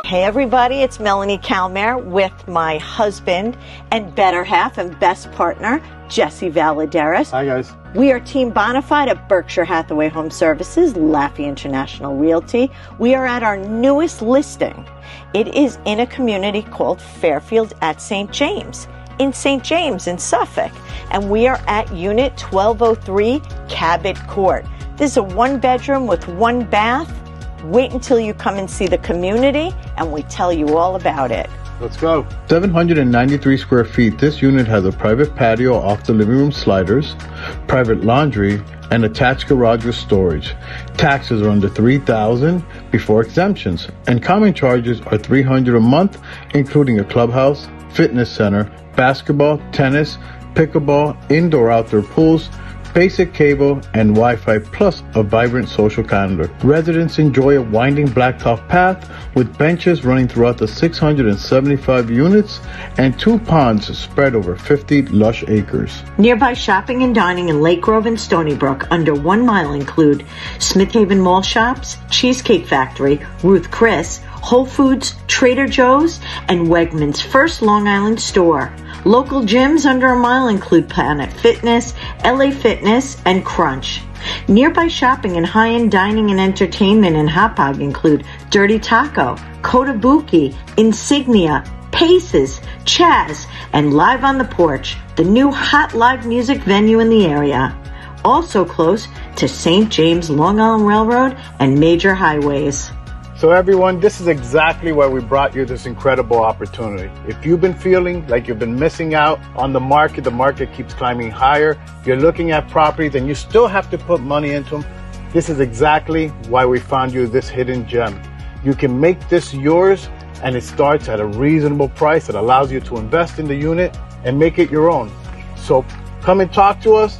Hey everybody, it's Melanie Calmare with my husband and better half and best partner, Jesse Valadares. Hi guys. We are Team Bonafide at Berkshire Hathaway Home Services, Laffey International Realty. We are at our newest listing. It is in a community called Fairfield at St. James, in St. James in Suffolk. And we are at Unit 1203 Cabot Court. This is a one-bedroom with one bath. Wait until you come and see the community, and we tell you all about it. Let's go. 793 square feet. This unit has a private patio off the living room sliders, private laundry, and attached garage with storage. Taxes are under $3,000 before exemptions, and common charges are $300 a month, including a clubhouse, fitness center, basketball, tennis, pickleball, indoor-outdoor pools, basic cable, and Wi-Fi, plus a vibrant social calendar. Residents enjoy a winding blacktop path with benches running throughout the 675 units and 2 ponds spread over 50 lush acres. Nearby shopping and dining in Lake Grove and Stony Brook under 1 mile include Smith Haven Mall Shops, Cheesecake Factory, Ruth Chris, Whole Foods, Trader Joe's, and Wegmans' first Long Island store. Local gyms under a mile include Planet Fitness, LA Fitness, and Crunch. Nearby shopping and high-end dining and entertainment in Hauppauge include Dirty Taco, Kotobuki, Insignia, Paces, Chaz, and Live on the Porch, the new hot live music venue in the area. Also close to St. James Long Island Railroad and major highways. So everyone, this is exactly why we brought you this incredible opportunity. If you've been feeling like you've been missing out on the market keeps climbing higher, you're looking at properties and you still have to put money into them, this is exactly why we found you this hidden gem. You can make this yours, and it starts at a reasonable price that allows you to invest in the unit and make it your own. So come and talk to us.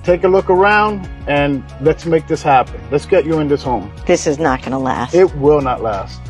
Take a look around and let's make this happen. Let's get you in this home. This is not going to last. It will not last.